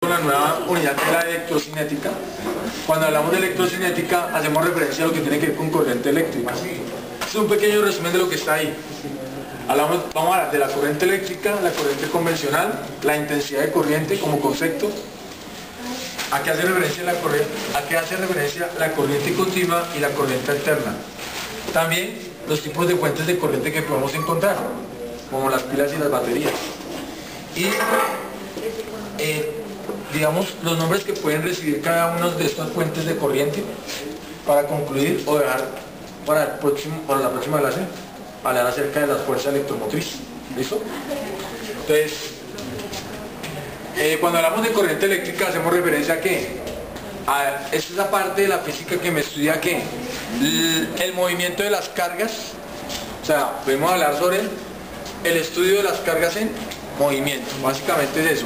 con la nueva unidad de la electrocinética. Cuando hablamos de electrocinética hacemos referencia a lo que tiene que ver con corriente eléctrica. Es un pequeño resumen de lo que está ahí. Vamos a hablar de la corriente eléctrica, la corriente convencional, la intensidad de corriente como concepto, a qué hace referencia la corriente continua y la corriente alterna. También los tipos de fuentes de corriente que podemos encontrar, como las pilas y las baterías. Y digamos los nombres que pueden recibir cada una de estas fuentes de corriente, para concluir o dejar para la próxima clase hablar acerca de las fuerzas electromotrices. ¿Listo? Entonces, cuando hablamos de corriente eléctrica hacemos referencia a ¿qué? Esta es la parte de la física que me estudia ¿qué? El movimiento de las cargas. O sea, podemos hablar sobre el estudio de las cargas en movimiento. Básicamente es eso.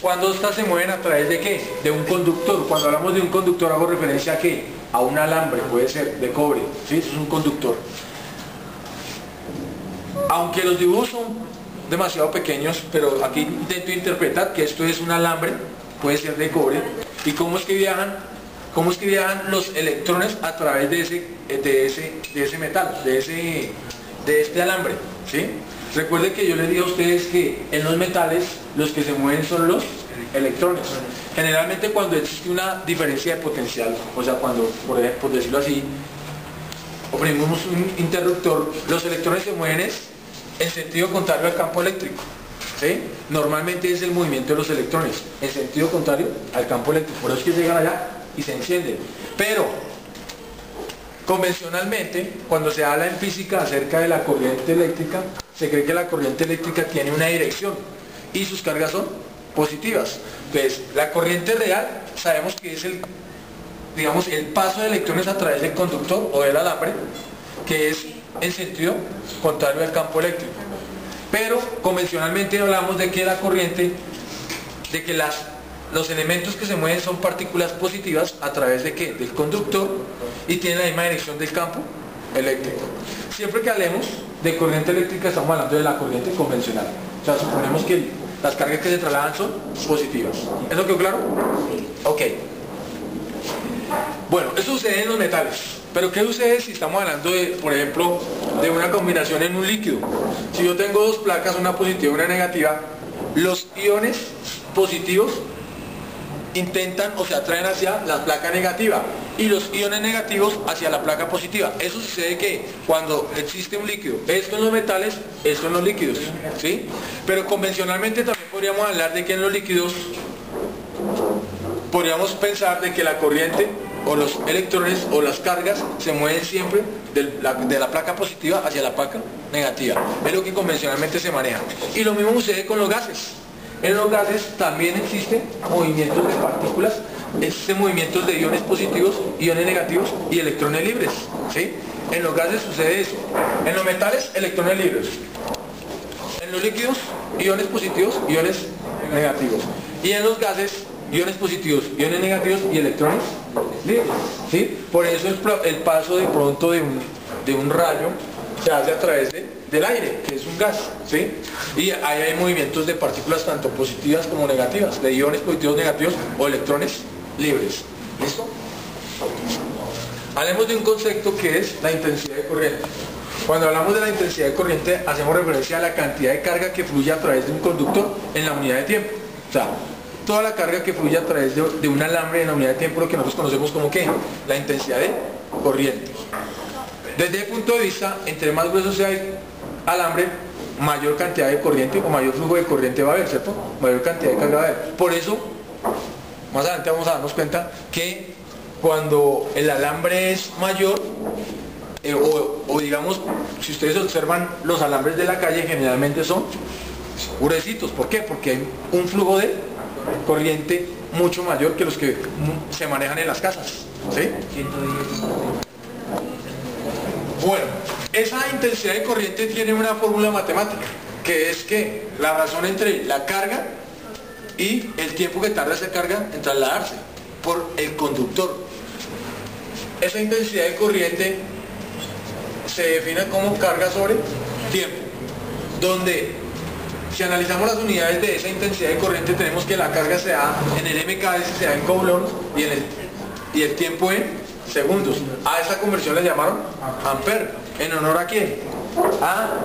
Cuando estas se mueven a través de ¿qué? De un conductor. Cuando hablamos de un conductor hago referencia a ¿qué? A un alambre, puede ser de cobre, ¿sí? Eso es un conductor. Aunque los dibujos son demasiado pequeños, pero aquí intento interpretar que esto es un alambre, puede ser de cobre. ¿Y cómo es que viajan? ¿Cómo es que viajan los electrones a través de ese metal, de este alambre? ¿Sí? Recuerden que yo les dije a ustedes que en los metales los que se mueven son los electrones. Generalmente cuando existe una diferencia de potencial, o sea cuando, por decirlo así, oprimimos un interruptor, los electrones se mueven en sentido contrario al campo eléctrico. ¿Sí? Normalmente es el movimiento de los electrones en sentido contrario al campo eléctrico, por eso es que llegan allá y se encienden. Pero convencionalmente, cuando se habla en física acerca de la corriente eléctrica, se cree que la corriente eléctrica tiene una dirección y sus cargas son positivas. Entonces, la corriente real sabemos que es el paso de electrones a través del conductor o del alambre, que es en sentido contrario al campo eléctrico. Pero convencionalmente hablamos de que la corriente, los elementos que se mueven son partículas positivas a través de ¿qué? Del conductor, y tienen la misma dirección del campo eléctrico. Siempre que hablemos de corriente eléctrica estamos hablando de la corriente convencional. O sea, suponemos que las cargas que se trasladan son positivas. ¿Eso quedó claro? Ok. Bueno, eso sucede en los metales. Pero ¿qué sucede si estamos hablando de, por ejemplo, de una combinación en un líquido? Si yo tengo dos placas, una positiva y una negativa, los iones positivos intentan o se atraen hacia la placa negativa y los iones negativos hacia la placa positiva. Eso sucede que cuando existe un líquido, esto en los metales, esto en los líquidos, ¿sí? Pero convencionalmente también podríamos hablar de que en los líquidos podríamos pensar de que la corriente o los electrones o las cargas se mueven siempre de la placa positiva hacia la placa negativa. Es lo que convencionalmente se maneja. Y lo mismo sucede con los gases. En los gases también existen movimientos de partículas, existen movimientos de iones positivos, iones negativos y electrones libres, ¿sí? En los gases sucede eso. En los metales, electrones libres. En los líquidos, iones positivos, iones negativos. Y en los gases, iones positivos, iones negativos y electrones libres, ¿sí? Por eso el paso de pronto de un rayo se hace a través del aire, que es un gas, ¿sí? Y ahí hay movimientos de partículas tanto positivas como negativas, de iones positivos, negativos o electrones libres. ¿Listo? Hablemos de un concepto que es la intensidad de corriente. Cuando hablamos de la intensidad de corriente hacemos referencia a la cantidad de carga que fluye a través de un conductor en la unidad de tiempo. O sea, toda la carga que fluye a través de un alambre en la unidad de tiempo, lo que nosotros conocemos como ¿qué? La intensidad de corriente. Desde el punto de vista, entre más grueso sea el alambre, mayor cantidad de corriente o mayor flujo de corriente va a haber, ¿cierto? Mayor cantidad de carga va a haber. Por eso, más adelante vamos a darnos cuenta que cuando el alambre es mayor, o digamos, si ustedes observan los alambres de la calle, generalmente son gruesitos. ¿Por qué? Porque hay un flujo de corriente mucho mayor que los que se manejan en las casas, ¿sí? Bueno, esa intensidad de corriente tiene una fórmula matemática, que es que la razón entre la carga y el tiempo que tarda esa carga en trasladarse por el conductor. Esa intensidad de corriente se define como carga sobre tiempo, donde Si analizamos las unidades de esa intensidad de corriente, tenemos que la carga se da en el MKS, se da en Coulomb y el tiempo en segundos. A esa conversión le llamaron ampere. ¿En honor a quién? A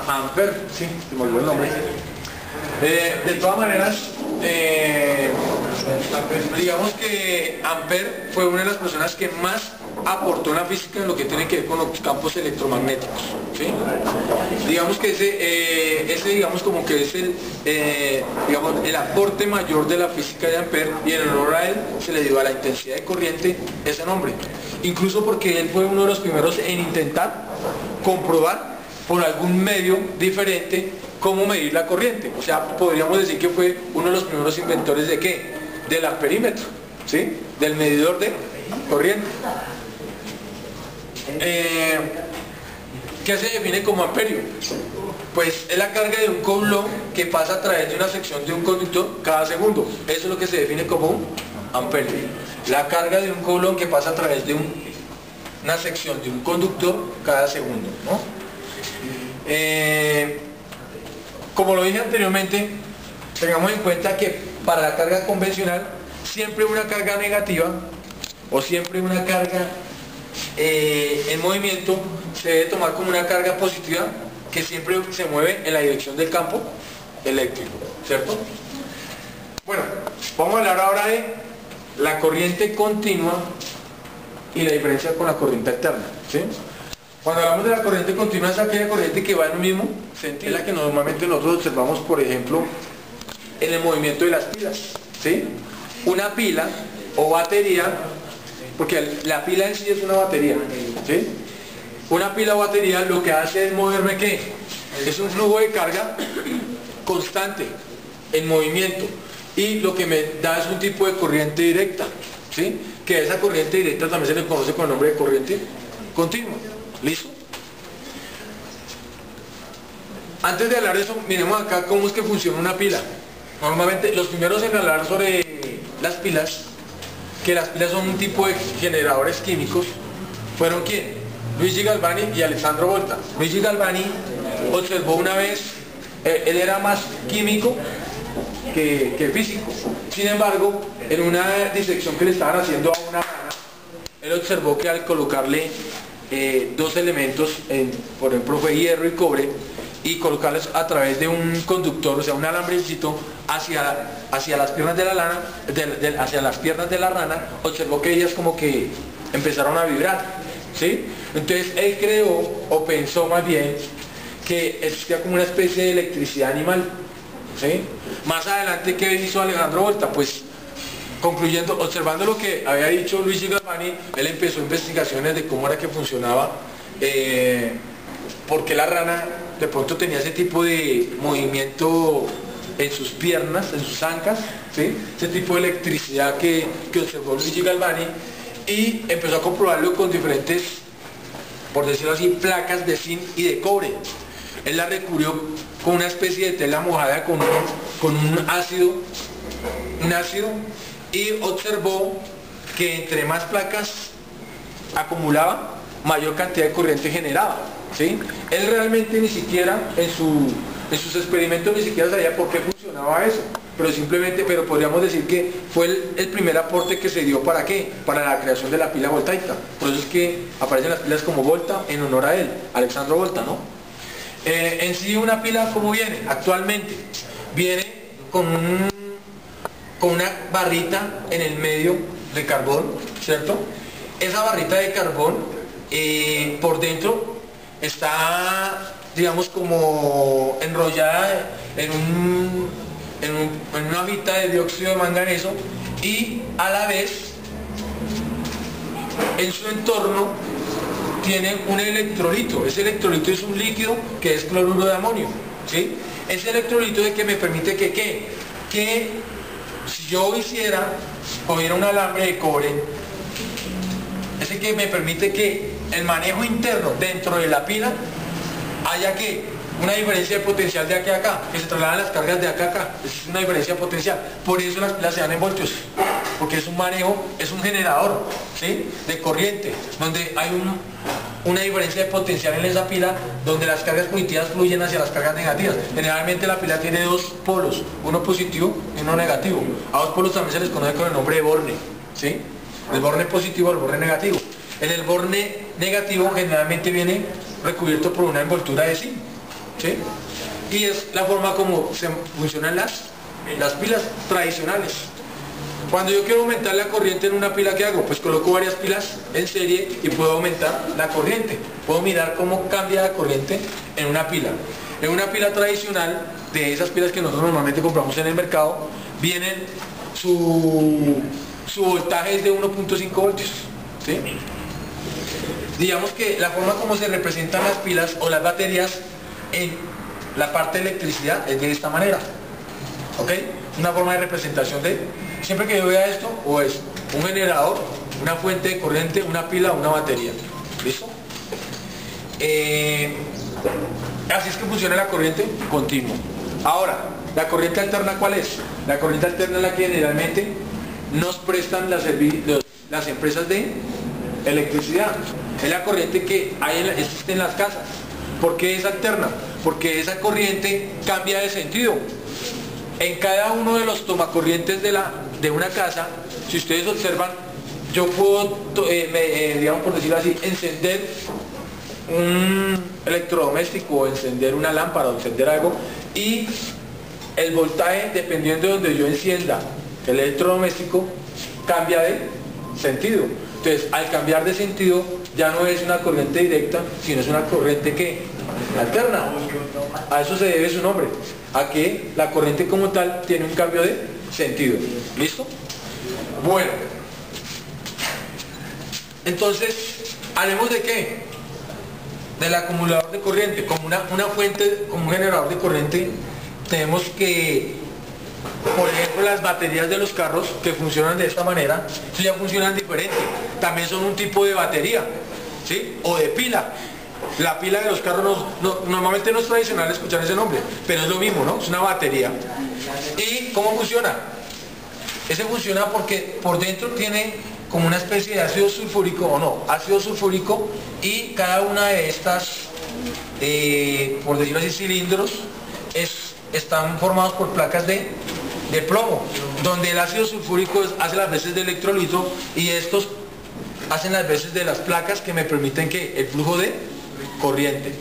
Ampere, sí, se me olvidó el nombre. De todas maneras, digamos que Ampere fue una de las personas que más aportó en la física en lo que tiene que ver con los campos electromagnéticos, ¿sí? Digamos que ese digamos como que es el aporte mayor de la física de Ampere, y en honor a él se le dio a la intensidad de corriente ese nombre, incluso porque él fue uno de los primeros en intentar comprobar por algún medio diferente cómo medir la corriente. O sea, podríamos decir que fue uno de los primeros inventores de ¿qué? Del amperímetro, ¿sí? Del medidor de corriente. ¿Qué se define como amperio? Pues es la carga de un Coulomb que pasa a través de una sección de un conductor cada segundo. Eso es lo que se define como un amperio. La carga de un Coulomb que pasa a través de una sección de un conductor cada segundo, ¿no? Como lo dije anteriormente, tengamos en cuenta que para la carga convencional, siempre una carga negativa o siempre una carga en movimiento se debe tomar como una carga positiva que siempre se mueve en la dirección del campo eléctrico, ¿cierto? Bueno, vamos a hablar ahora de la corriente continua y la diferencia con la corriente alterna, ¿sí? Cuando hablamos de la corriente continua, es aquella corriente que va en un mismo sentido, es la que normalmente nosotros observamos, por ejemplo, en el movimiento de las pilas, ¿sí? Una pila o batería, porque la pila en sí es una batería, ¿sí? Una pila o batería lo que hace es moverme, ¿qué? Es un flujo de carga constante, en movimiento, y lo que me da es un tipo de corriente directa, ¿sí? Que esa corriente directa también se le conoce con el nombre de corriente continua. ¿Listo? Antes de hablar de eso, miremos acá cómo es que funciona una pila. Normalmente los primeros en hablar sobre las pilas, que las pilas son un tipo de generadores químicos, fueron ¿quién? Luigi Galvani y Alessandro Volta. Luigi Galvani observó una vez, él era más químico que físico. Sin embargo, en una disección que le estaban haciendo a una rana, él observó que al colocarle dos elementos, por ejemplo fue hierro y cobre, y colocarlos a través de un conductor, o sea un alambrecito hacia las piernas de la lana, hacia las piernas de la rana, observó que ellas como que empezaron a vibrar, ¿sí? Entonces él creó, o pensó más bien, que existía como una especie de electricidad animal, ¿sí? Más adelante, ¿qué hizo Alessandro Volta? Pues concluyendo, observando lo que había dicho Luigi Galvani, él empezó investigaciones de cómo era que funcionaba, porque la rana de pronto tenía ese tipo de movimiento en sus piernas, en sus ancas, ¿sí? Ese tipo de electricidad que observó Luigi Galvani, y empezó a comprobarlo con diferentes, por decirlo así, placas de zinc y de cobre. Él la recubrió con una especie de tela mojada con un ácido, y observó que entre más placas acumulaba, mayor cantidad de corriente generaba, ¿sí? Él realmente ni siquiera en sus experimentos ni siquiera sabía por qué funcionaba eso, pero podríamos decir que fue el primer aporte que se dio ¿para qué? Para la creación de la pila voltaica. Por eso es que aparecen las pilas como Volta en honor a él, Alessandro Volta, ¿no? En sí una pila, ¿cómo viene? Actualmente viene con una barrita en el medio de carbón, ¿cierto? Esa barrita de carbón por dentro está, digamos, como enrollada en una hojita de dióxido de manganeso, y a la vez en su entorno tiene un electrolito. Ese electrolito es un líquido que es cloruro de amonio, ¿sí? Ese electrolito es el que me permite que si yo cogiera un alambre de cobre, es el que me permite que el manejo interno dentro de la pila haya una diferencia de potencial de aquí a acá, que se trasladan las cargas de acá a acá. Es una diferencia potencial. Por eso las pilas se dan en voltios, porque es un manejo, es un generador, ¿sí? De corriente, donde hay una diferencia de potencial en esa pila donde las cargas positivas fluyen hacia las cargas negativas. Generalmente la pila tiene dos polos, uno positivo y uno negativo. A dos polos también se les conoce con el nombre de borne, ¿sí? El borne positivo o el borne negativo. En el borne negativo generalmente viene recubierto por una envoltura de zinc, ¿sí? Y es la forma como funcionan las pilas tradicionales. Cuando yo quiero aumentar la corriente en una pila, ¿qué hago? Pues coloco varias pilas en serie y puedo aumentar la corriente. Puedo mirar cómo cambia la corriente en una pila. En una pila tradicional, de esas pilas que nosotros normalmente compramos en el mercado, vienen su voltaje es de 1.5 voltios, ¿sí? Digamos que la forma como se representan las pilas o las baterías en la parte de electricidad es de esta manera, ¿ok? Una forma de representación de, siempre que yo vea esto, o es un generador, una fuente de corriente, una pila o una batería. ¿Listo? Así es que funciona la corriente continua. Ahora, ¿la corriente alterna cuál es? La corriente alterna es la que generalmente nos prestan las empresas de electricidad. Es la corriente que existe en las casas. ¿Por qué es alterna? Porque esa corriente cambia de sentido. En cada uno de los tomacorrientes de una casa, si ustedes observan, yo puedo, digamos por decirlo así, encender un electrodoméstico, o encender una lámpara, o encender algo, y el voltaje, dependiendo de donde yo encienda el electrodoméstico, cambia de sentido. Entonces, al cambiar de sentido, ya no es una corriente directa, sino es una corriente que alterna. A eso se debe su nombre, a que la corriente como tal tiene un cambio de sentido. ¿Listo? Bueno, entonces, hablemos de qué, del acumulador de corriente. Como una fuente, como un generador de corriente, tenemos que, por ejemplo, las baterías de los carros que funcionan de esta manera, ya funcionan diferente. También son un tipo de batería, ¿sí? O de pila. La pila de los carros normalmente no es tradicional escuchar ese nombre, pero es lo mismo, ¿no? Es una batería. ¿Y cómo funciona? Ese funciona porque por dentro tiene como una especie de ácido sulfúrico, o no, ácido sulfúrico, y cada una de estas, por decirlo así, cilindros, están formados por placas de plomo, donde el ácido sulfúrico hace las veces de electrolito y estos hacen las veces de las placas que me permiten que el flujo de corriente.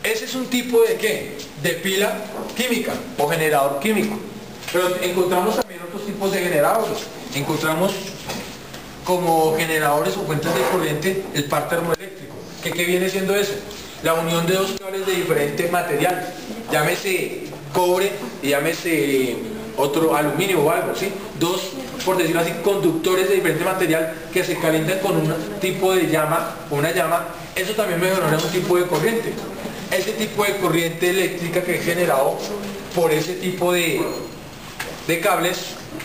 Ese es un tipo de ¿qué? De pila química o generador químico. Pero encontramos también otros tipos de generadores. Encontramos como generadores o fuentes de corriente el par termoeléctrico. ¿Qué viene siendo eso? La unión de dos cables de diferente material, llámese cobre y llámese otro aluminio o algo, ¿sí? Dos, por decirlo así, conductores de diferente material que se calientan con un tipo de llama o una llama. Eso también me genera un tipo de corriente. Ese tipo de corriente eléctrica que es generado por ese tipo de cables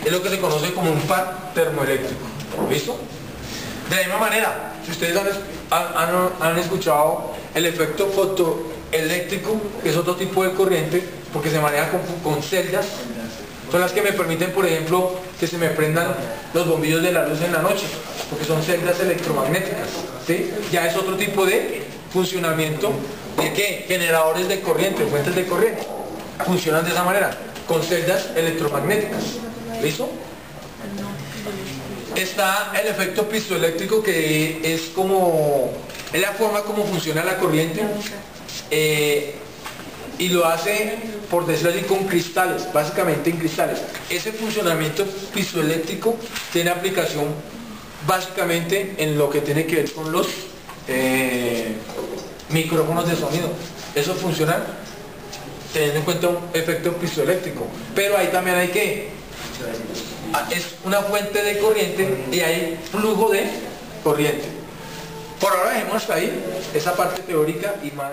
es lo que se conoce como un par termoeléctrico. ¿Listo? De la misma manera, si ustedes han escuchado el efecto fotoeléctrico, que es otro tipo de corriente, porque se maneja con celdas, son las que me permiten, por ejemplo, que se me prendan los bombillos de la luz en la noche, porque son celdas electromagnéticas, ¿sí? Ya es otro tipo de funcionamiento de ¿qué? Generadores de corriente, fuentes de corriente. Funcionan de esa manera, con celdas electromagnéticas. ¿Listo? Está el efecto pistoeléctrico, que es la forma como funciona la corriente, y lo hace, por decirlo así, con cristales, básicamente en cristales. Ese funcionamiento pistoeléctrico tiene aplicación básicamente en lo que tiene que ver con los micrófonos de sonido. Eso funciona teniendo en cuenta un efecto pistoeléctrico, pero ahí también hay que, es una fuente de corriente y hay flujo de corriente. Por ahora dejemos hasta ahí esa parte teórica y más